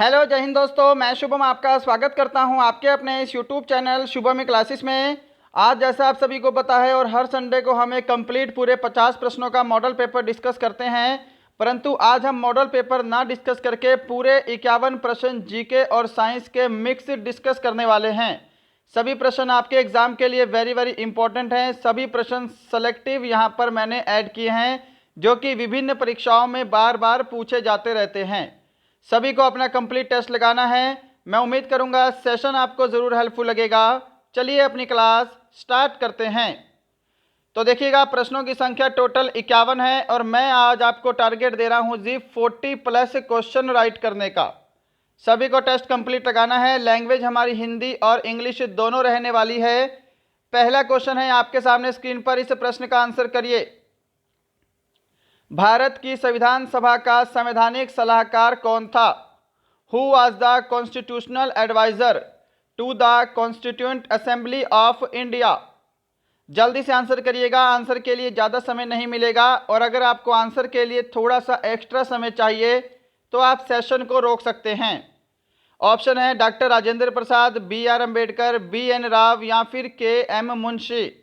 Hello जय हिंद दोस्तों, मैं शुभम आपका स्वागत करता हूं आपके अपने इस यूट्यूब चैनल शुभम क्लासेस में। आज जैसा आप सभी को पता है और हर संडे को हम एक कंप्लीट पूरे 50 प्रश्नों का मॉडल पेपर डिस्कस करते हैं, परंतु आज हम मॉडल पेपर ना डिस्कस करके पूरे 51 प्रश्न जीके और साइंस के मिक्स डिस्कस करने वाले हैं। सभी प्रश्न आपके एग्जाम के लिए वेरी वेरी इंपॉर्टेंट हैं। सभी प्रश्न सेलेक्टिव यहाँ पर मैंने ऐड किए हैं जो कि विभिन्न परीक्षाओं में बार बार पूछे जाते रहते हैं। सभी को अपना कंप्लीट टेस्ट लगाना है। मैं उम्मीद करूंगा सेशन आपको ज़रूर हेल्पफुल लगेगा। चलिए अपनी क्लास स्टार्ट करते हैं। तो देखिएगा, प्रश्नों की संख्या टोटल 51 है और मैं आज आपको टारगेट दे रहा हूं जी 40+ क्वेश्चन राइट करने का। सभी को टेस्ट कंप्लीट लगाना है। लैंग्वेज हमारी हिंदी और इंग्लिश दोनों रहने वाली है। पहला क्वेश्चन है आपके सामने स्क्रीन पर, इस प्रश्न का आंसर करिए। भारत की संविधान सभा का संवैधानिक सलाहकार कौन था? Who was the constitutional adviser to the constituent assembly of India? जल्दी से आंसर करिएगा, आंसर के लिए ज़्यादा समय नहीं मिलेगा और अगर आपको आंसर के लिए थोड़ा सा एक्स्ट्रा समय चाहिए तो आप सेशन को रोक सकते हैं। ऑप्शन है doctor Rajendra Prasad, BR Ambedkar, BN Rao या फिर KM मुंशी।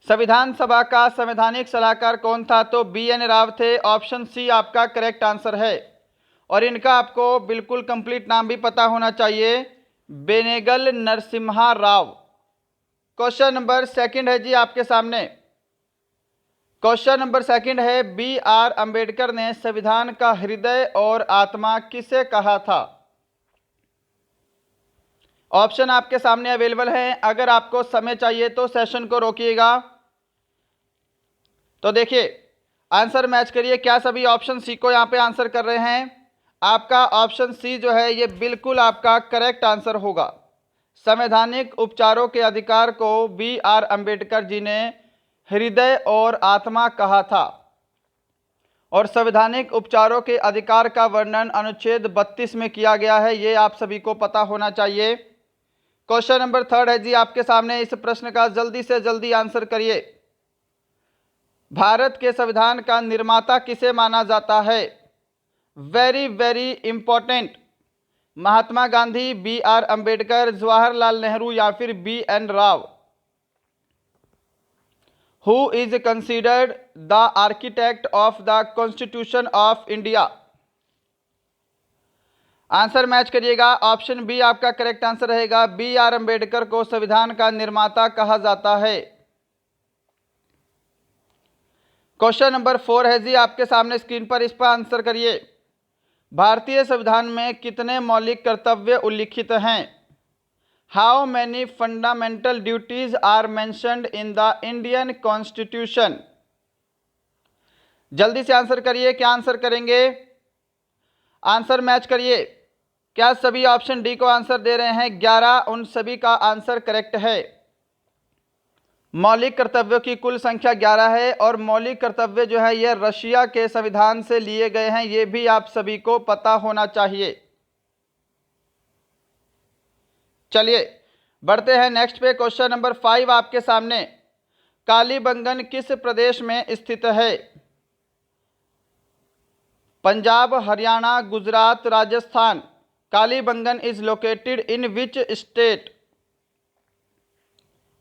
संविधान सभा का संवैधानिक सलाहकार कौन था? तो BN राव थे। ऑप्शन सी आपका करेक्ट आंसर है और इनका आपको बिल्कुल कंप्लीट नाम भी पता होना चाहिए, Benegal Narasimha Rao. Question number second है जी आपके सामने। क्वेश्चन नंबर सेकंड है, BR अम्बेडकर ने संविधान का हृदय और आत्मा किसे कहा था? ऑप्शन आपके सामने अवेलेबल है। अगर आपको समय चाहिए तो सेशन को रोकिएगा। तो देखिए, आंसर मैच करिए। क्या सभी ऑप्शन सी को यहाँ पे आंसर कर रहे हैं? आपका ऑप्शन सी जो है ये बिल्कुल आपका करेक्ट आंसर होगा। संवैधानिक उपचारों के अधिकार को BR अम्बेडकर जी ने हृदय और आत्मा कहा था और संवैधानिक उपचारों के अधिकार का वर्णन अनुच्छेद 32 में किया गया है। ये आप सभी को पता होना चाहिए। क्वेश्चन नंबर थर्ड है जी आपके सामने। इस प्रश्न का जल्दी से जल्दी आंसर करिए। भारत के संविधान का निर्माता किसे माना जाता है? Very very important. Mahatma Gandhi, BR Ambedkar, Jawaharlal Nehru या फिर BN Rao. Who is considered the architect of the constitution of India? Answer match करिएगा। ऑप्शन बी आपका करेक्ट आंसर रहेगा। BR अम्बेडकर को संविधान का निर्माता कहा जाता है। क्वेश्चन नंबर 4 है जी आपके सामने स्क्रीन पर, इस पर आंसर करिए। भारतीय संविधान में कितने मौलिक कर्तव्य उल्लिखित हैं? How many fundamental duties are mentioned in the Indian constitution? जल्दी से आंसर करिए। क्या आंसर करेंगे? आंसर मैच करिए। क्या सभी ऑप्शन डी को आंसर दे रहे हैं? 11 उन सभी का आंसर करेक्ट है। मौलिक कर्तव्यों की कुल संख्या 11 है और मौलिक कर्तव्य जो है ये रशिया के संविधान से लिए गए हैं। ये भी आप सभी को पता होना चाहिए। चलिए बढ़ते हैं नेक्स्ट पे। क्वेश्चन नंबर 5 आपके सामने। कालीबंगन किस प्रदेश में स्थित है? Punjab, Haryana, Gujarat, Rajasthan. Kalibangan is located in which state?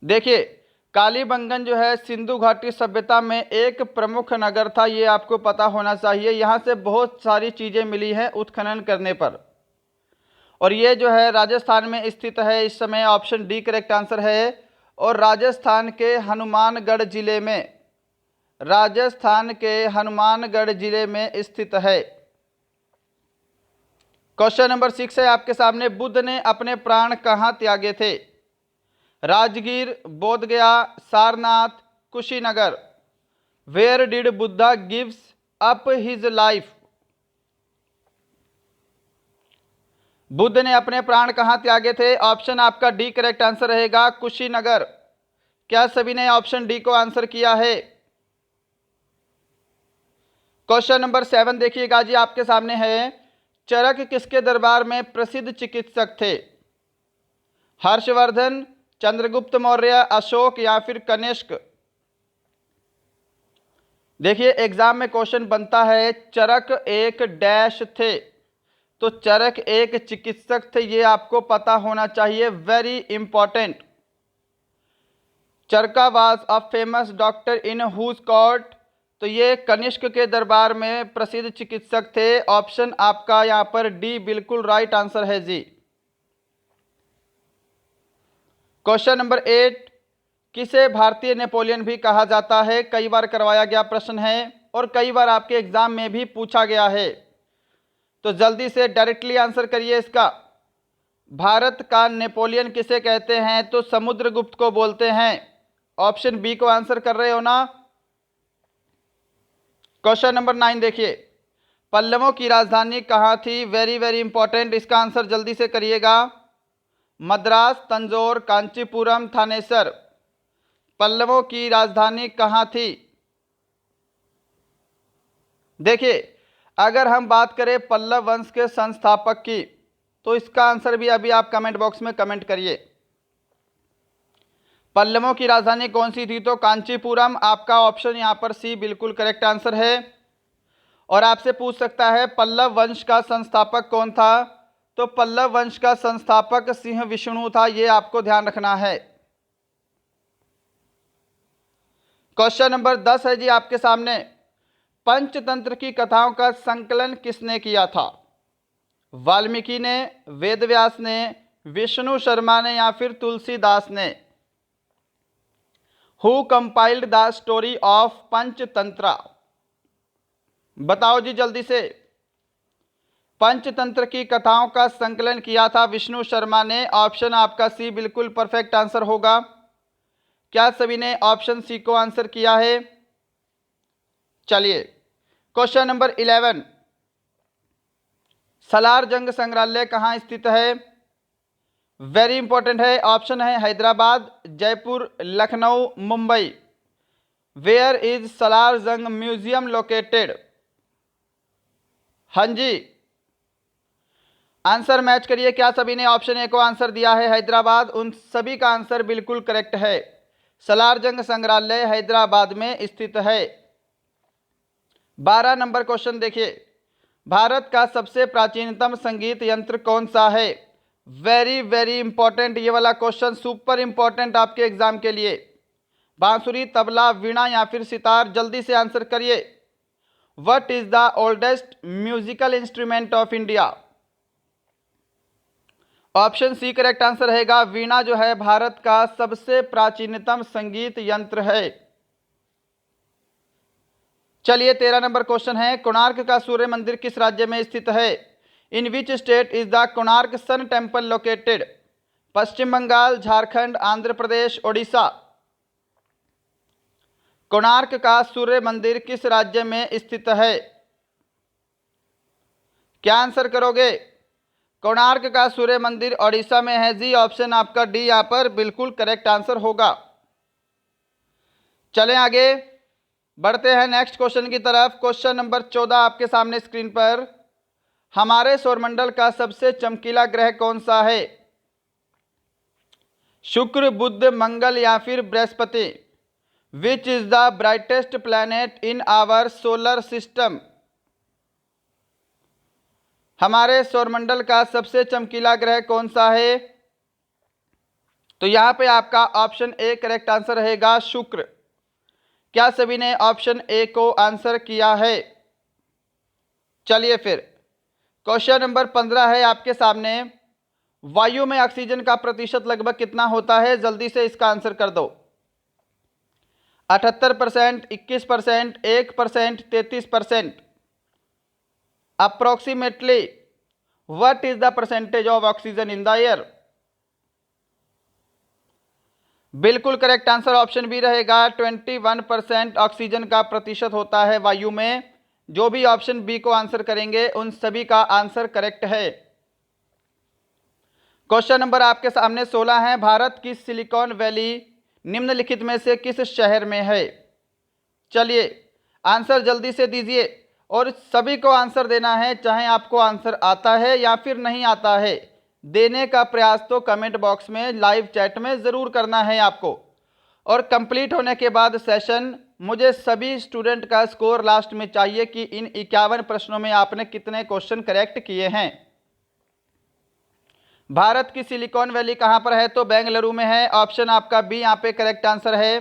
देखिए, कालीबंगन जो है सिंधु घाटी सभ्यता में एक प्रमुख नगर था। ये आपको पता होना चाहिए। यहाँ से बहुत सारी चीज़ें मिली हैं उत्खनन करने पर और ये जो है राजस्थान में स्थित है इस समय। ऑप्शन डी करेक्ट आंसर है और राजस्थान के हनुमानगढ़ जिले में, राजस्थान के हनुमानगढ़ जिले में स्थित है। क्वेश्चन नंबर 6 है आपके सामने। बुद्ध ने अपने प्राण कहाँ त्यागे थे? Rajgir, Bodhgaya, Sarnath, Kushinagar. Where did Buddha gives up his life? Buddha ने अपने प्राण कहाँ त्यागे थे? ऑप्शन आपका डी करेक्ट आंसर रहेगा, कुशीनगर। क्या सभी ने ऑप्शन डी को आंसर किया है? क्वेश्चन नंबर 7 देखिएगा जी आपके सामने है। चरक किसके दरबार में प्रसिद्ध चिकित्सक थे? हर्षवर्धन, चंद्रगुप्त मौर्य, अशोक या फिर कनिष्क? देखिए एग्जाम में क्वेश्चन बनता है चरक एक डैश थे। तो चरक एक चिकित्सक थे, ये आपको पता होना चाहिए, very important. Charaka was a famous doctor in whose court, तो ये कनिष्क के दरबार में प्रसिद्ध चिकित्सक थे। ऑप्शन आपका यहां पर डी बिल्कुल राइट आंसर है जी। क्वेश्चन नंबर 8, किसे भारतीय नेपोलियन भी कहा जाता है? कई बार करवाया गया प्रश्न है और कई बार आपके एग्जाम में भी पूछा गया है, तो जल्दी से डायरेक्टली आंसर करिए इसका। भारत का नेपोलियन किसे कहते हैं? तो समुद्रगुप्त को बोलते हैं। ऑप्शन बी को आंसर कर रहे हो ना। क्वेश्चन नंबर 9 देखिए, पल्लवों की राजधानी कहाँ थी? वेरी वेरी इंपॉर्टेंट, इसका आंसर जल्दी से करिएगा। मद्रास, तंजौर, कांचीपुरम, थानेसर। पल्लवों की राजधानी कहाँ थी? देखिए, अगर हम बात करें पल्लव वंश के संस्थापक की, तो इसका आंसर भी अभी आप कमेंट बॉक्स में कमेंट करिए। पल्लवों की राजधानी कौन सी थी? तो कांचीपुरम। आपका ऑप्शन यहां पर सी बिल्कुल करेक्ट आंसर है। और आपसे पूछ सकता है पल्लव वंश का संस्थापक कौन था? तो पल्लव वंश का संस्थापक सिंह विष्णु था, ये आपको ध्यान रखना है। क्वेश्चन नंबर 10 है जी आपके सामने, पंचतंत्र की कथाओं का संकलन किसने किया था? वाल्मीकि ने, वेदव्यास ने, विष्णु शर्मा ने या फिर तुलसीदास ने? Who compiled the story of Panchatantra? बताओ जी जल्दी से। पंचतंत्र की कथाओं का संकलन किया था विष्णु शर्मा ने। ऑप्शन आपका सी बिल्कुल परफेक्ट आंसर होगा। क्या सभी ने ऑप्शन सी को आंसर किया है? चलिए, क्वेश्चन नंबर 11, सलार जंग संग्रहालय कहाँ स्थित है? वेरी इंपॉर्टेंट है। ऑप्शन है हैदराबाद, जयपुर, लखनऊ, मुंबई। वेयर इज सलार जंग म्यूजियम लोकेटेड? हाँ जी, आंसर मैच करिए। क्या सभी ने ऑप्शन ए को आंसर दिया है हैदराबाद? उन सभी का आंसर बिल्कुल करेक्ट है। सलार जंग संग्रहालय हैदराबाद में स्थित है। 12 नंबर क्वेश्चन देखिए, भारत का सबसे प्राचीनतम संगीत यंत्र कौन सा है? वेरी वेरी इंपॉर्टेंट, ये वाला क्वेश्चन सुपर इंपॉर्टेंट आपके एग्जाम के लिए। बांसुरी, तबला, वीणा या फिर सितार? जल्दी से आंसर करिए। What is the oldest musical instrument of India? Option C correct answer रहेगा। वीणा जो है भारत का सबसे प्राचीनतम संगीत यंत्र है। चलिए, 13 नंबर क्वेश्चन है, कोणार्क का सूर्य मंदिर किस राज्य में स्थित है? In which state is the Konark sun temple located? Paschim Bangal, Jharkhand, Andhra Pradesh, Odisha. Konark का सूर्य मंदिर किस राज्य में स्थित है? क्या आंसर करोगे? कोणार्क का सूर्य मंदिर ओडिशा में है जी। ऑप्शन आपका डी यहां पर बिल्कुल करेक्ट आंसर होगा। चलें आगे, बढ़ते हैं नेक्स्ट क्वेश्चन की तरफ। क्वेश्चन नंबर 14 आपके सामने स्क्रीन पर, हमारे सौरमंडल का सबसे चमकीला ग्रह कौन सा है? शुक्र, बुध, मंगल या फिर Brihaspati? Which is the brightest planet in our solar system? हमारे सौरमंडल का सबसे चमकीला ग्रह कौन सा है? तो यहां पे आपका ऑप्शन ए करेक्ट आंसर रहेगा, शुक्र। क्या सभी ने ऑप्शन ए को आंसर किया है? चलिए फिर, क्वेश्चन नंबर 15 है आपके सामने, वायु में ऑक्सीजन का प्रतिशत लगभग कितना होता है? जल्दी से इसका आंसर कर दो। 78%, 21%, 1%, 33%? Approximately what is the percentage of oxygen in the air? बिल्कुल करेक्ट आंसर ऑप्शन बी रहेगा, 21% ऑक्सीजन का प्रतिशत होता है वायु में। जो भी ऑप्शन बी को आंसर करेंगे उन सभी का आंसर करेक्ट है। क्वेश्चन नंबर आपके सामने 16 है, भारत की सिलिकॉन वैली निम्नलिखित में से किस शहर में है? चलिए, आंसर जल्दी से दीजिए और सभी को आंसर देना है, चाहे आपको आंसर आता है या फिर नहीं आता है। देने का प्रयास तो कमेंट बॉक्स में, लाइव चैट में ज़रूर करना है आपको। और कंप्लीट होने के बाद सेशन मुझे सभी स्टूडेंट का स्कोर लास्ट में चाहिए कि इन 51 प्रश्नों में आपने कितने क्वेश्चन करेक्ट किए हैं। भारत की सिलिकॉन वैली कहाँ पर है? तो बेंगलुरु में है। ऑप्शन आपका बी यहाँ पे करेक्ट आंसर है।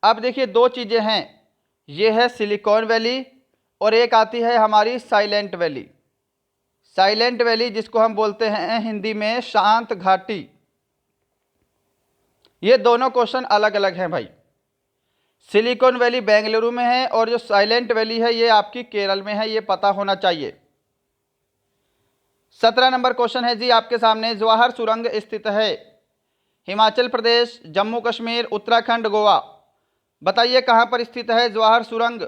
अब देखिए दो चीज़ें हैं, ये है सिलिकॉन वैली और एक आती है हमारी साइलेंट वैली। साइलेंट वैली जिसको हम बोलते हैं हिंदी में शांत घाटी। ये दोनों क्वेश्चन अलग अलग हैं भाई। सिलिकॉन वैली बेंगलुरु में है और जो साइलेंट वैली है ये आपकी केरल में है, ये पता होना चाहिए। 17 नंबर क्वेश्चन है जी आपके सामने। जवाहर सुरंग स्थित है हिमाचल प्रदेश, जम्मू कश्मीर, उत्तराखंड, गोवा। बताइए कहां पर स्थित है जवाहर सुरंग?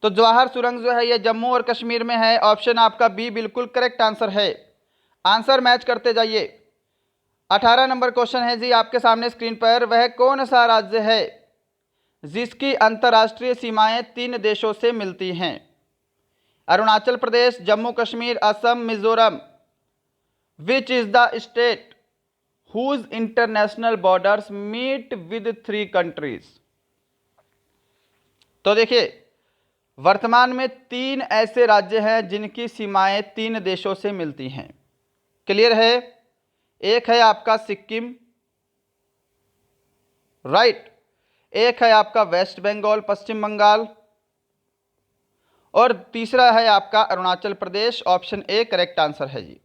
तो जवाहर सुरंग जो है ये जम्मू और कश्मीर में है। ऑप्शन आपका बी बिल्कुल करेक्ट आंसर है। आंसर मैच करते जाइए। 18 नंबर क्वेश्चन है जी आपके सामने स्क्रीन पर। वह कौन सा राज्य है जिसकी अंतर्राष्ट्रीय सीमाएं 3 देशों से मिलती हैं? Arunachal Pradesh, Jammu Kashmir, Assam, Mizoram. Which is the state whose international borders meet with 3 countries? तो देखिए वर्तमान में 3 ऐसे राज्य हैं जिनकी सीमाएं 3 देशों से मिलती हैं। क्लियर है? एक है आपका सिक्किम, राइट, एक है आपका वेस्ट बंगाल, पश्चिम बंगाल, और तीसरा है आपका Arunachal Pradesh. Option A correct answer है जी।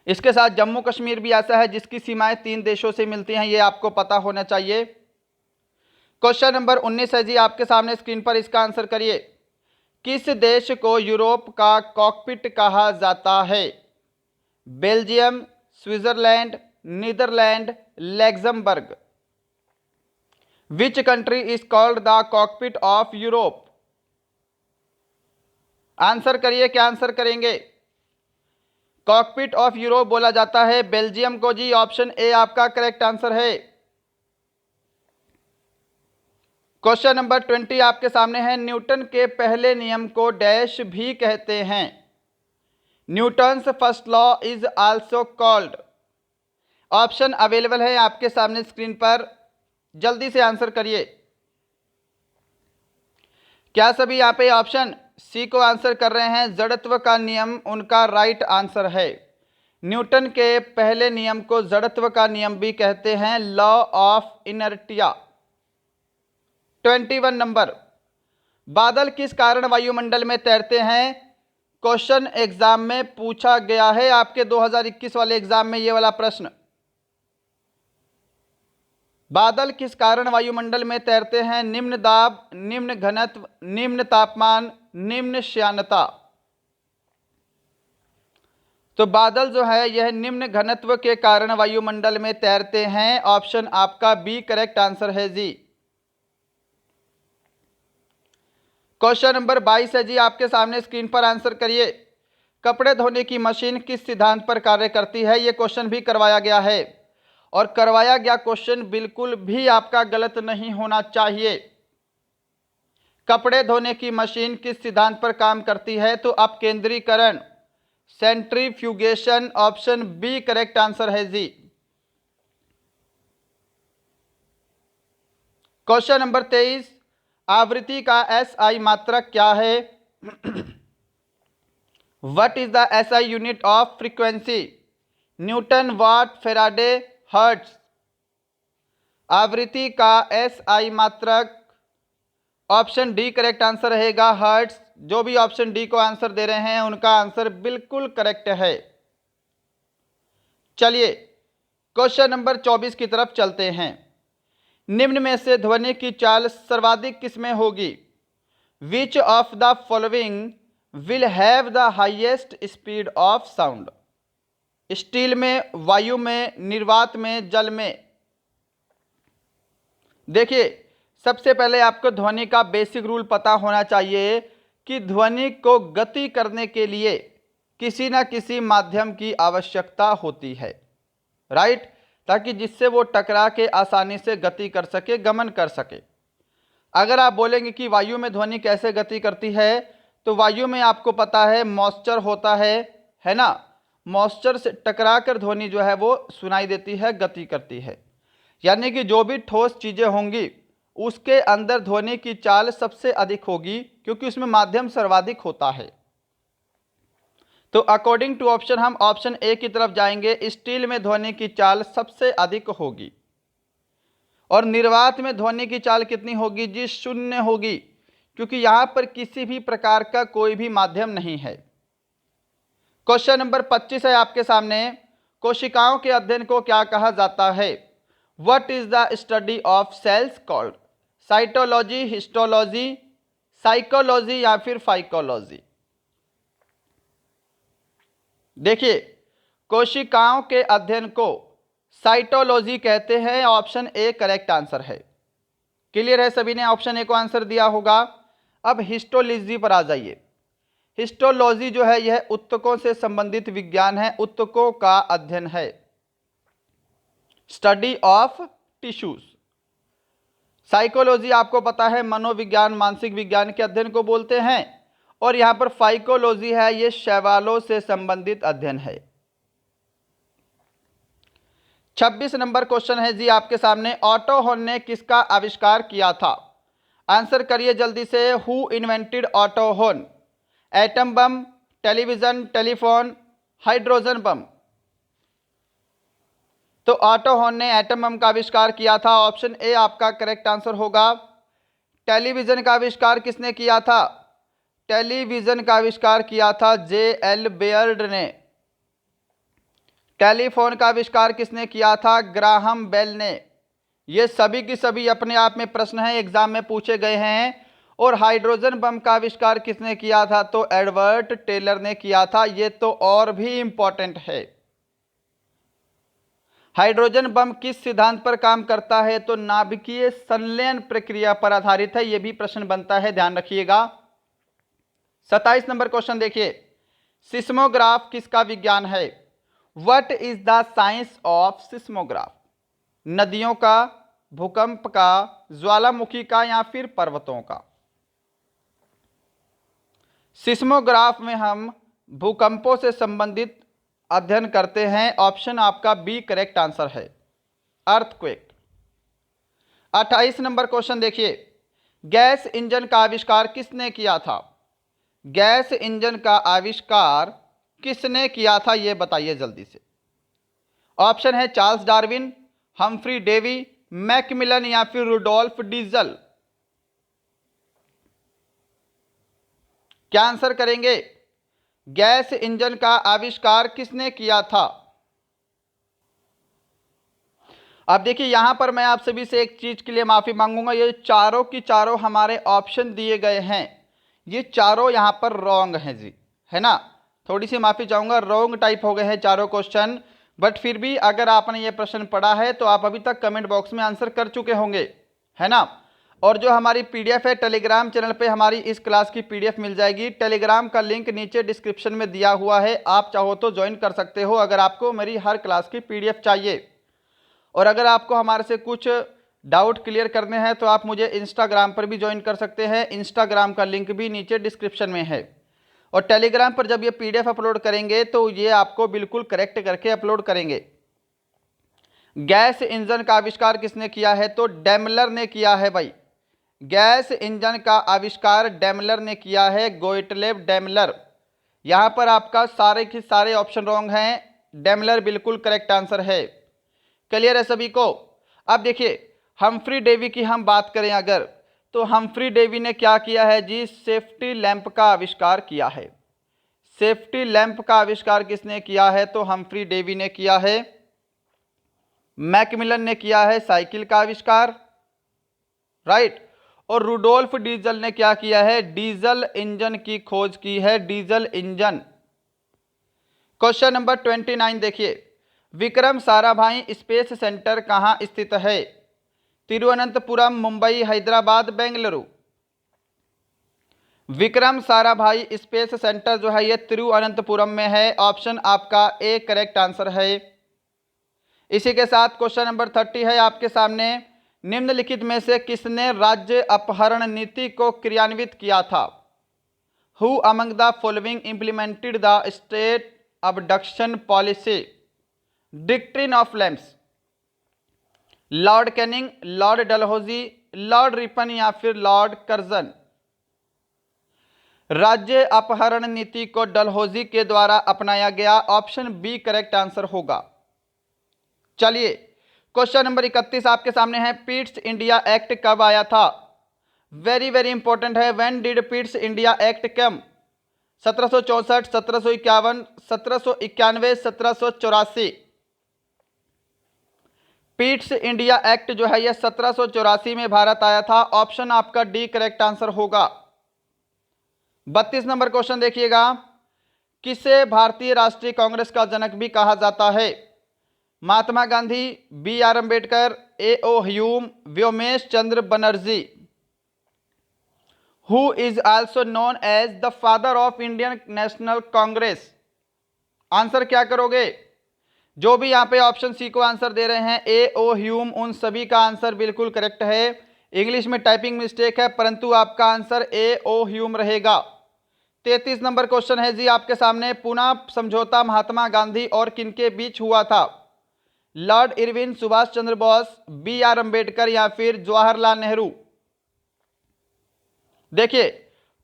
इसके साथ जम्मू कश्मीर भी ऐसा है जिसकी सीमाएं 3 देशों से मिलती हैं, ये आपको पता होना चाहिए। क्वेश्चन नंबर 19 है जी आपके सामने स्क्रीन पर, इसका आंसर करिए। किस देश को यूरोप का कॉकपिट कहा जाता है? Belgium, Switzerland, Netherland, Luxembourg. Which country is called the cockpit of Europe? Answer करिए, क्या आंसर करेंगे? कॉकपिट ऑफ यूरोप बोला जाता है बेल्जियम को जी। ऑप्शन ए आपका करेक्ट आंसर है। क्वेश्चन नंबर 20 आपके सामने है। न्यूटन के पहले नियम को डैश भी कहते हैं? Newton's first law is also called. Option available है आपके सामने स्क्रीन पर, जल्दी से आंसर करिए। क्या सभी यहाँ पे ऑप्शन सी को आंसर कर रहे हैं? जड़त्व का नियम उनका राइट आंसर है। न्यूटन के पहले नियम को जड़त्व का नियम भी कहते हैं, लॉ ऑफ इनर्टिया। 21 नंबर, बादल किस कारण वायुमंडल में तैरते हैं? क्वेश्चन एग्जाम में पूछा गया है आपके 2021 वाले एग्जाम में ये वाला प्रश्न। बादल किस कारण वायुमंडल में तैरते हैं? निम्न दाब, निम्न घनत्व, निम्न तापमान, निम्न श्यानता। तो बादल जो है यह निम्न घनत्व के कारण वायुमंडल में तैरते हैं। ऑप्शन आपका बी करेक्ट आंसर है जी। क्वेश्चन नंबर 22 है जी आपके सामने स्क्रीन पर, आंसर करिए। कपड़े धोने की मशीन किस सिद्धांत पर कार्य करती है? यह क्वेश्चन भी करवाया गया है और करवाया गया क्वेश्चन बिल्कुल भी आपका गलत नहीं होना चाहिए। कपड़े धोने की मशीन किस सिद्धांत पर काम करती है? तो अपकेंद्रीकरण, centrifugation. Option B correct answer है जी। क्वेश्चन नंबर 23, आवृत्ति का एसआई मात्रक क्या है? What is the SI unit of frequency? Newton, watt, faraday, hertz. आवृत्ति का एसआई मात्रक ऑप्शन डी करेक्ट आंसर रहेगा, हर्ट्ज। जो भी ऑप्शन डी को आंसर दे रहे हैं उनका आंसर बिल्कुल करेक्ट है। चलिए क्वेश्चन नंबर 24 की तरफ चलते हैं। निम्न में से ध्वनि की चाल सर्वाधिक किसमें होगी? Which of the following will have the highest speed of sound? Steel में, वायु में, निर्वात में, जल में। देखिए सबसे पहले आपको ध्वनि का बेसिक रूल पता होना चाहिए कि ध्वनि को गति करने के लिए किसी न किसी माध्यम की आवश्यकता होती है, राइट, ताकि जिससे वो टकरा के आसानी से गति कर सके, गमन कर सके। अगर आप बोलेंगे कि वायु में ध्वनि कैसे गति करती है, तो वायु में आपको पता है मॉइस्चर होता है ना। मॉइस्चर से टकरा कर ध्वनि जो है वो सुनाई देती है, गति करती है। यानी कि जो भी ठोस चीज़ें होंगी उसके अंदर ध्वनि की चाल सबसे अधिक होगी, क्योंकि उसमें माध्यम सर्वाधिक होता है। तो अकॉर्डिंग टू ऑप्शन हम ऑप्शन ए की तरफ जाएंगे। स्टील में ध्वनि की चाल सबसे अधिक होगी और निर्वात में ध्वनि की चाल कितनी होगी जी? शून्य होगी, क्योंकि यहां पर किसी भी प्रकार का कोई भी माध्यम नहीं है। क्वेश्चन नंबर 25 है आपके सामने। कोशिकाओं के अध्ययन को क्या कहा जाता है? What is the study of cells called? Cytology, histology, psychology या फिर फाइकोलॉजी? देखिए, कोशिकाओं के अध्ययन को साइटोलॉजी कहते हैं। ऑप्शन ए करेक्ट आंसर है। क्लियर है? सभी ने ऑप्शन ए को आंसर दिया होगा। अब हिस्टोलॉजी पर आ जाइए। हिस्टोलॉजी जो है यह ऊतकों से संबंधित विज्ञान है, ऊतकों का अध्ययन है, स्टडी ऑफ टिश्यूज। साइकोलॉजी आपको पता है मनोविज्ञान, मानसिक विज्ञान के अध्ययन को बोलते हैं। और यहां पर फाइकोलॉजी है, यह शैवालों से संबंधित अध्ययन है। 26 नंबर क्वेश्चन है जी आपके सामने। ऑटो हॉर्न ने किसका आविष्कार किया था? आंसर करिए जल्दी से। Who invented auto horn? Atom bomb, television, telephone, hydrogen bomb? तो ऑटो हॉर्न ने एटम बम का आविष्कार किया था। ऑप्शन ए आपका करेक्ट आंसर होगा। टेलीविजन का आविष्कार किसने किया था? टेलीविजन का आविष्कार किया था जे.एल. बेयर्ड ने। टेलीफोन का आविष्कार किसने किया था? ग्राहम बेल ने। ये सभी की सभी अपने आप में प्रश्न हैं, एग्जाम में पूछे गए हैं। और हाइड्रोजन बम का आविष्कार किसने किया था? तो एडवर्ड टेलर ने किया था। ये तो और भी इंपॉर्टेंट है। हाइड्रोजन बम किस सिद्धांत पर काम करता है? तो नाभिकीय संलयन प्रक्रिया पर आधारित है। यह भी प्रश्न बनता है, ध्यान रखिएगा। 27 नंबर क्वेश्चन देखिए। सिस्मोग्राफ किसका विज्ञान है? What is the science of seismograph? नदियों का, भूकंप का, ज्वालामुखी का या फिर पर्वतों का? सिस्मोग्राफ में हम भूकंपों से संबंधित अध्ययन करते हैं। ऑप्शन आपका बी करेक्ट आंसर है, अर्थक्वेक। 28 नंबर क्वेश्चन देखिए। गैस इंजन का आविष्कार किसने किया था? गैस इंजन का आविष्कार किसने किया था, यह बताइए जल्दी से। ऑप्शन है Charles Darwin, Humphry Davy, Macmillan या फिर रुडोल्फ डीजल? क्या आंसर करेंगे? गैस इंजन का आविष्कार किसने किया था? अब देखिए, यहां पर मैं आप सभी से एक चीज के लिए माफी मांगूंगा। ये चारों की चारों हमारे ऑप्शन दिए गए हैं, ये चारों यहां पर रॉन्ग हैं जी, है ना। थोड़ी सी माफी चाहूंगा, रॉन्ग टाइप हो गए हैं चारों क्वेश्चन। बट फिर भी अगर आपने ये प्रश्न पढ़ा है तो आप अभी तक कमेंट बॉक्स में आंसर कर चुके होंगे, है ना। और जो हमारी पीडीएफ है, टेलीग्राम चैनल पे हमारी इस क्लास की पीडीएफ मिल जाएगी। टेलीग्राम का लिंक नीचे डिस्क्रिप्शन में दिया हुआ है, आप चाहो तो ज्वाइन कर सकते हो अगर आपको मेरी हर क्लास की पीडीएफ चाहिए। और अगर आपको हमारे से कुछ डाउट क्लियर करने हैं तो आप मुझे इंस्टाग्राम पर भी ज्वाइन कर सकते हैं। इंस्टाग्राम का लिंक भी नीचे डिस्क्रिप्शन में है। और टेलीग्राम पर जब ये पीडीएफ अपलोड करेंगे तो ये आपको बिल्कुल करेक्ट करके अपलोड करेंगे। गैस इंजन का आविष्कार किसने किया है? तो डेमलर ने किया है भाई। गैस इंजन का आविष्कार डेमलर ने किया है, गोइटलेब डेमलर। यहां पर आपका सारे के सारे ऑप्शन रॉन्ग हैं, डेमलर बिल्कुल करेक्ट आंसर है। क्लियर है सभी को? अब देखिए, हम्फ्री डेवी की हम बात करें अगर, तो हम्फ्री डेवी ने क्या किया है जी? सेफ्टी लैंप का आविष्कार किया है। सेफ्टी लैंप का आविष्कार किसने किया है? तो हम्फ्री डेवी ने किया है। मैकमिलन ने किया है साइकिल का आविष्कार, राइट। और रुडोल्फ डीजल ने क्या किया है? डीजल इंजन की खोज की है, डीजल इंजन। क्वेश्चन नंबर 29 देखिए। विक्रम साराभाई स्पेस सेंटर कहां स्थित है? तिरुवनंतपुरम, मुंबई, हैदराबाद, बेंगलुरु? विक्रम साराभाई स्पेस सेंटर जो है ये तिरुवनंतपुरम में है। ऑप्शन आपका ए करेक्ट आंसर है। इसी के साथ क्वेश्चन नंबर 30 है आपके सामने। निम्नलिखित में से किसने राज्य अपहरण नीति को क्रियान्वित किया था? Who among the following implemented the state abduction policy? Doctrine of lapse? Lord Canning, Lord Dalhousie, Lord Ripon या फिर लॉर्ड कर्जन? राज्य अपहरण नीति को डलहौजी के द्वारा अपनाया गया। ऑप्शन बी करेक्ट आंसर होगा। चलिए क्वेश्चन नंबर 31 आपके सामने है। पिट्स इंडिया एक्ट कब आया था? वेरी वेरी इंपॉर्टेंट है। When did Pitt's India act come? 1764, 1751, 1791, 1784। Pitt's India act जो है यह 1784 में भारत आया था। ऑप्शन आपका डी करेक्ट आंसर होगा। 32 नंबर क्वेश्चन देखिएगा। किसे भारतीय राष्ट्रीय कांग्रेस का जनक भी कहा जाता है? Mahatma Gandhi, B R Ambedkar, A O Hume, Womesh Chandra Banerjee. Who is also known as the father of Indian National Congress? Answer क्या करोगे? जो भी यहां पे ऑप्शन सी को आंसर दे रहे हैं, ए ओ ह्यूम, उन सभी का आंसर बिल्कुल करेक्ट है। इंग्लिश में टाइपिंग मिस्टेक है, परंतु आपका आंसर ए ओ ह्यूम रहेगा। 33 नंबर क्वेश्चन है जी आपके सामने। पुणे समझौता महात्मा गांधी और किनके बीच हुआ था? Lord Irwin, Subhash Chandra Bose, B R Ambedkar या फिर जवाहरलाल नेहरू। देखिए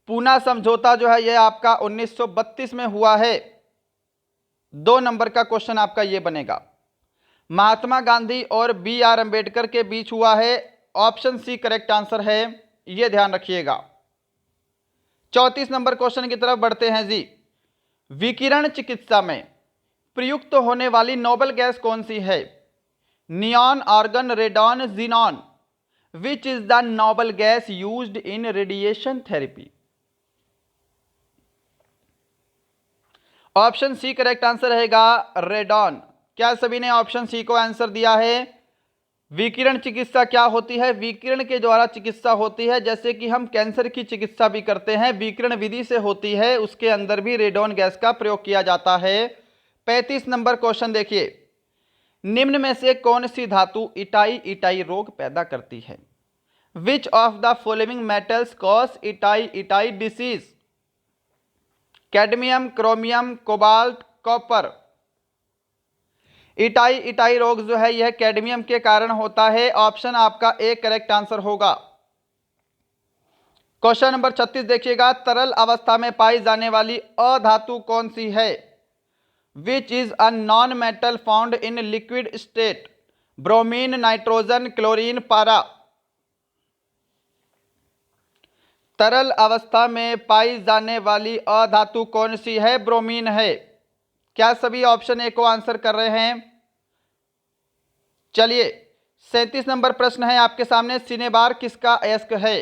पुणे समझौता जो है यह आपका 1932 में हुआ है। 2 नंबर का क्वेश्चन आपका यह बनेगा। महात्मा गांधी और बी आर अंबेडकर के बीच हुआ है। ऑप्शन सी करेक्ट आंसर है, यह ध्यान रखिएगा। 34 नंबर क्वेश्चन की तरफ बढ़ते हैं जी। विकिरण चिकित्सा में प्रयुक्त होने वाली नोबल गैस कौन सी है? Neon, argon, radon, xenon. Which is the noble gas used in radiation therapy? Option C correct answer रहेगा, रेडॉन। क्या सभी ने ऑप्शन सी को आंसर दिया है? विकिरण चिकित्सा क्या होती है? विकिरण के द्वारा चिकित्सा होती है, जैसे कि हम कैंसर की चिकित्सा भी करते हैं, विकिरण विधि से होती है, उसके अंदर भी रेडॉन गैस का प्रयोग किया जाता है। 35 नंबर क्वेश्चन देखिए। निम्न में से कौन सी धातु इटाई इटाई रोग पैदा करती है? Which of the following metals cause itai itai disease? Cadmium, chromium, cobalt, copper. Itai itai रोग जो है यह कैडमियम के कारण होता है। ऑप्शन आपका ए करेक्ट आंसर होगा। क्वेश्चन नंबर 36 देखिएगा। तरल अवस्था में पाई जाने वाली अधातु कौन सी है? Which is a non metal found in liquid state? Bromine, nitrogen, chlorine, पारा। तरल अवस्था में पाई जाने वाली अधातु कौन सी है? ब्रोमीन है। क्या सभी ऑप्शन ए को आंसर कर रहे हैं? चलिए 37 नंबर प्रश्न है आपके सामने। सिनेबार किसका अयस्क है?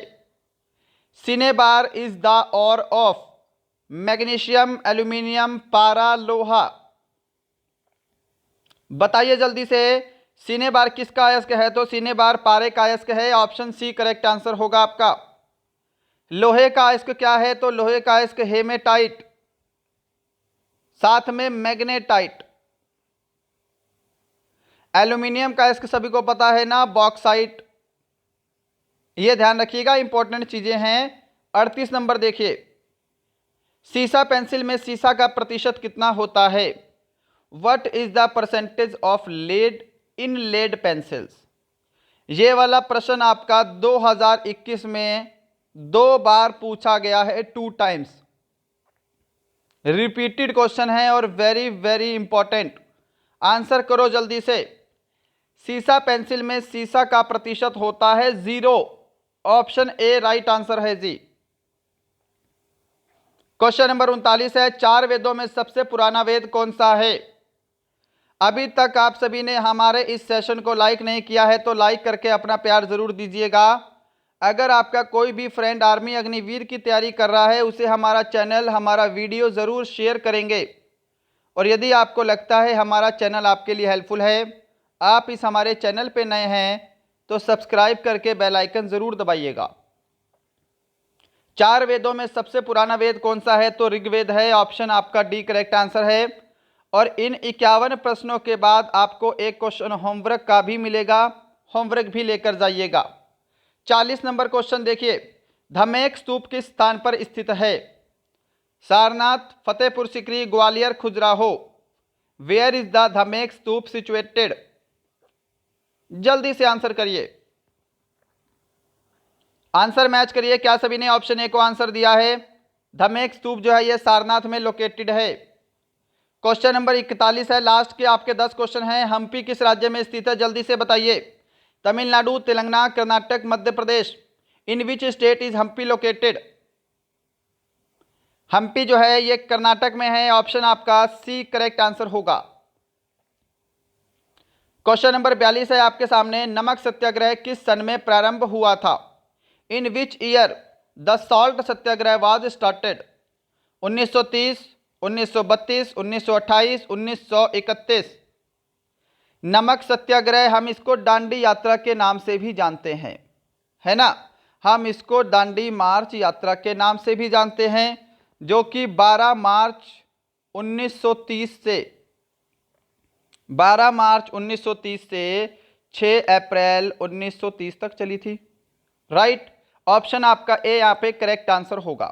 सिनेबार इज द और ऑफ मैग्नीशियम, एल्यूमिनियम, पारा, लोहा। बताइए जल्दी से, सिनेबार किसका अयस्क है? तो सिनेबार पारे का अयस्क है। ऑप्शन सी करेक्ट आंसर होगा आपका। लोहे का अयस्क क्या है? तो लोहे का अयस्क हेमेटाइट, साथ में मैग्नेटाइट। एल्यूमिनियम का अयस्क सभी को पता है ना, बॉक्साइट। ये ध्यान रखिएगा, इंपॉर्टेंट चीजें हैं। 38 नंबर देखिए। सीसा पेंसिल में सीसा का प्रतिशत कितना होता है? What is the percentage of lead in lead pencils? ये वाला प्रश्न आपका 2021 में 2 बार पूछा गया है, 2 टाइम्स। रिपीटेड क्वेश्चन है और वेरी वेरी इंपॉर्टेंट। आंसर करो जल्दी से। सीसा पेंसिल में सीसा का प्रतिशत होता है 0। ऑप्शन ए राइट आंसर है जी। क्वेश्चन नंबर 39 है। 4 वेदों में सबसे पुराना वेद कौन सा है? अभी तक आप सभी ने हमारे इस सेशन को लाइक नहीं किया है तो लाइक करके अपना प्यार जरूर दीजिएगा। अगर आपका कोई भी फ्रेंड आर्मी अग्निवीर की तैयारी कर रहा है, उसे हमारा चैनल, हमारा वीडियो ज़रूर शेयर करेंगे। और यदि आपको लगता है हमारा चैनल आपके लिए हेल्पफुल है, आप इस हमारे चैनल पे नए हैं तो सब्सक्राइब करके बेल आइकन ज़रूर दबाइएगा। 4 वेदों में सबसे पुराना वेद कौन सा है? तो ऋग्वेद है। ऑप्शन आपका डी करेक्ट आंसर है। और इन 51 प्रश्नों के बाद आपको एक क्वेश्चन होमवर्क का भी मिलेगा, होमवर्क भी लेकर जाइएगा। 40 नंबर क्वेश्चन देखिए। धमेक स्तूप किस स्थान पर स्थित है? Sarnath, Fatehpur Sikri, Gwalior, Khajuraho. Where is the Dhamek stupa situated? जल्दी से आंसर करिए, आंसर मैच करिए। क्या सभी ने ऑप्शन ए को आंसर दिया है? धमेक स्तूप जो है ये सारनाथ में लोकेटेड है। क्वेश्चन नंबर 41 है, लास्ट के आपके 10 क्वेश्चन हैं। हम्पी किस राज्य में स्थित है, जल्दी से बताइए। Tamil Nadu, Telangana, Karnataka, Madhya Pradesh. In which state is Hampi located. Hampi जो है ये कर्नाटक में है। ऑप्शन आपका सी करेक्ट आंसर होगा। क्वेश्चन नंबर 42 है आपके सामने, नमक सत्याग्रह किस सन में प्रारंभ हुआ था। In which year the salt Satyagraha was started. 1930, 1932, 1928, 1931। नमक सत्याग्रह हम इसको दांडी यात्रा के नाम से भी जानते हैं, है ना। हम इसको दांडी मार्च यात्रा के नाम से भी जानते हैं, जो कि 12 मार्च 1930 से 6 अप्रैल 1930 तक चली थी। राइट, ऑप्शन आपका ए यहाँ पे करेक्ट आंसर होगा।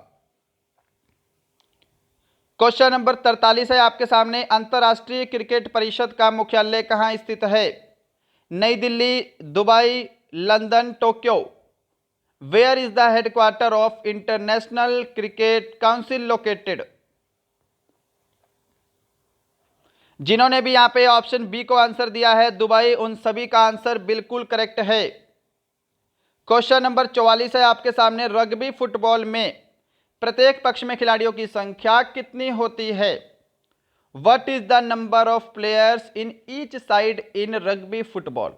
क्वेश्चन नंबर 43 है आपके सामने, अंतर्राष्ट्रीय क्रिकेट परिषद का मुख्यालय कहाँ स्थित है। New Delhi, Dubai, London, Tokyo. Where is the headquarter of International Cricket Council located. जिन्होंने भी यहां पे ऑप्शन बी को आंसर दिया है दुबई, उन सभी का आंसर बिल्कुल करेक्ट है। क्वेश्चन नंबर 44 है आपके सामने, रग्बी फुटबॉल में प्रत्येक पक्ष में खिलाड़ियों की संख्या कितनी होती है। What is the number of players in each side in rugby football.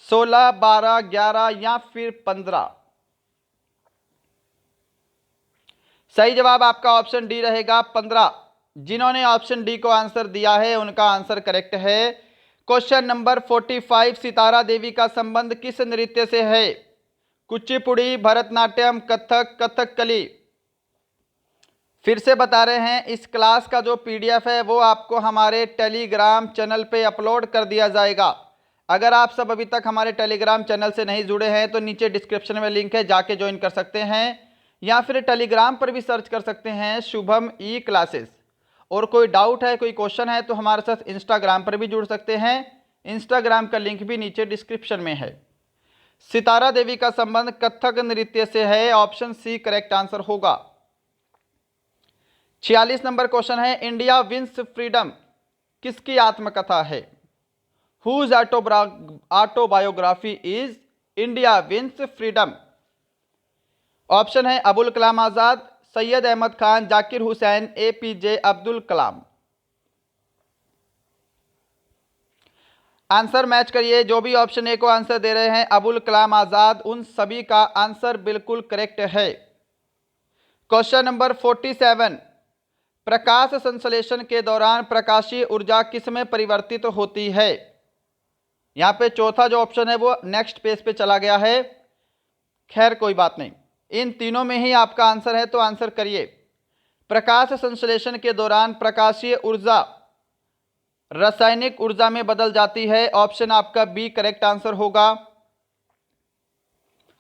16, 12, 11 या फिर 15। सही जवाब आपका ऑप्शन डी रहेगा, 15। जिन्होंने ऑप्शन डी को आंसर दिया है उनका आंसर करेक्ट है। क्वेश्चन नंबर 45, सितारा देवी का संबंध किस नृत्य से है। कुचिपुड़ी, भरतनाट्यम, कथक, कथकली। फिर से बता रहे हैं, इस क्लास का जो पीडीएफ है वो आपको हमारे टेलीग्राम चैनल पे अपलोड कर दिया जाएगा। अगर आप सब अभी तक हमारे टेलीग्राम चैनल से नहीं जुड़े हैं तो नीचे डिस्क्रिप्शन में लिंक है, जाके ज्वाइन कर सकते हैं, या फिर टेलीग्राम पर भी सर्च कर सकते हैं शुभम ई क्लासेस। और कोई डाउट है, कोई क्वेश्चन है तो हमारे साथ इंस्टाग्राम पर भी जुड़ सकते हैं। इंस्टाग्राम का लिंक भी नीचे डिस्क्रिप्शन में है। सितारा देवी का संबंध कथक नृत्य से है। ऑप्शन सी करेक्ट आंसर होगा। 46 नंबर क्वेश्चन है, इंडिया विंस फ्रीडम किसकी आत्मकथा है। Whose autobiography is India wins freedom. Option है Abul Kalam Azad, Syed Ahmad Khan, Zakir Hussain, APJ Abdul Kalam. Answer match करिए। जो भी ऑप्शन ए को आंसर दे रहे हैं अबुल कलाम आजाद, उन सभी का आंसर बिल्कुल करेक्ट है। क्वेश्चन नंबर 47, प्रकाश संश्लेषण के दौरान प्रकाशीय ऊर्जा किसमें परिवर्तित होती है। यहां पे चौथा जो ऑप्शन है वो नेक्स्ट पेज पे चला गया है, खैर कोई बात नहीं, इन तीनों में ही आपका आंसर है तो आंसर करिए। प्रकाश संश्लेषण के दौरान प्रकाशीय ऊर्जा रासायनिक ऊर्जा में बदल जाती है। ऑप्शन आपका बी करेक्ट आंसर होगा।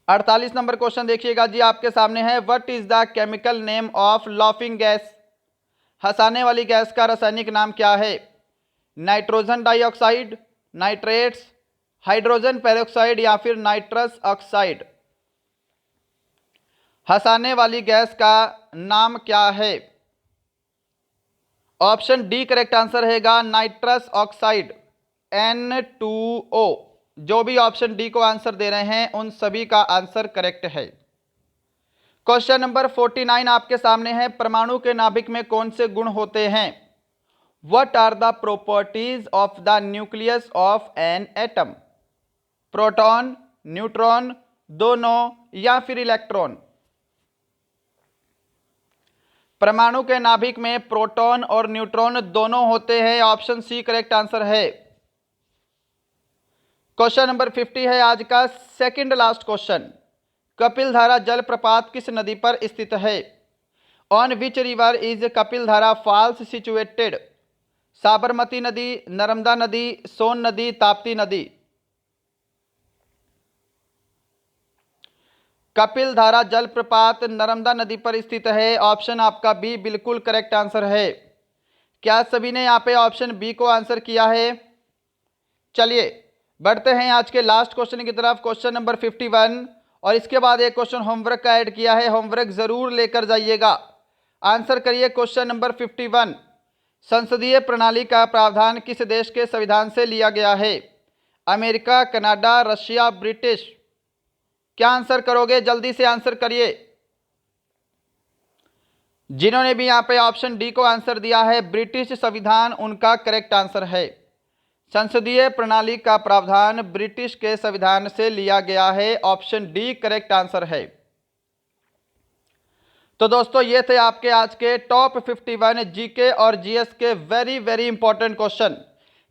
48 नंबर क्वेश्चन देखिएगा जी आपके सामने है, what is the chemical name of laughing gas. हंसाने वाली गैस का रासायनिक नाम क्या है। Nitrogen dioxide, nitrates, hydrogen peroxide या फिर नाइट्रस ऑक्साइड। हंसाने वाली गैस का नाम क्या है। ऑप्शन डी करेक्ट आंसर रहेगा, नाइट्रस ऑक्साइड, N2O। जो भी ऑप्शन डी को आंसर दे रहे हैं उन सभी का आंसर करेक्ट है। क्वेश्चन नंबर 49 आपके सामने है, परमाणु के नाभिक में कौन से गुण होते हैं। What are the properties of the nucleus of an atom. Proton, neutron, दोनों या फिर इलेक्ट्रॉन। परमाणु के नाभिक में प्रोटॉन और न्यूट्रॉन दोनों होते हैं। ऑप्शन सी करेक्ट आंसर है। क्वेश्चन नंबर 50 है आज का सेकंड लास्ट क्वेश्चन, कपिलधारा जलप्रपात किस नदी पर स्थित है। On which river is Kapildhara falls situated. Sabarmati नदी, नर्मदा नदी, सोन नदी, ताप्ती नदी। कपिलधारा जलप्रपात नर्मदा नदी पर स्थित है। ऑप्शन आपका बी बिल्कुल करेक्ट आंसर है। क्या सभी ने यहाँ पे ऑप्शन बी को आंसर किया है। चलिए बढ़ते हैं आज के लास्ट क्वेश्चन की तरफ, क्वेश्चन नंबर 51। और इसके बाद एक क्वेश्चन होमवर्क का ऐड किया है, होमवर्क जरूर लेकर जाइएगा। आंसर करिए क्वेश्चन नंबर 51। संसदीय प्रणाली का प्रावधान किस देश के संविधान से लिया गया है? America, Canada, Russia, British. क्या आंसर करोगे? जल्दी से आंसर करिए। जिन्होंने भी यहां पे ऑप्शन डी को आंसर दिया है ब्रिटिश संविधान, उनका करेक्ट आंसर है। संसदीय प्रणाली का प्रावधान ब्रिटिश के संविधान से लिया गया है, ऑप्शन डी करेक्ट आंसर है। तो दोस्तों ये थे आपके आज के टॉप 51 जीके और जीएस के very very important question.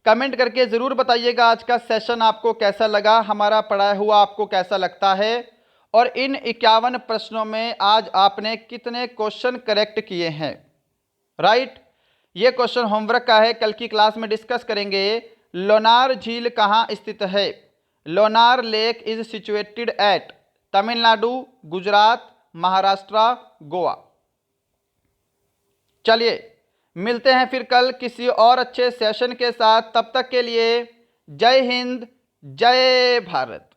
Comment करके ज़रूर बताइएगा आज का सेशन आपको कैसा लगा, हमारा पढ़ाया हुआ आपको कैसा लगता है, और इन 51 प्रश्नों में आज आपने कितने क्वेश्चन करेक्ट किए हैं। राइट, ये क्वेश्चन होमवर्क का है, कल की क्लास में डिस्कस करेंगे। लोनार झील कहाँ स्थित है? Lonar lake is situated at Tamil Nadu, Gujarat, Maharashtra, Goa. चलिए मिलते हैं फिर कल किसी और अच्छे सेशन के साथ। तब तक के लिए जय हिंद, जय भारत।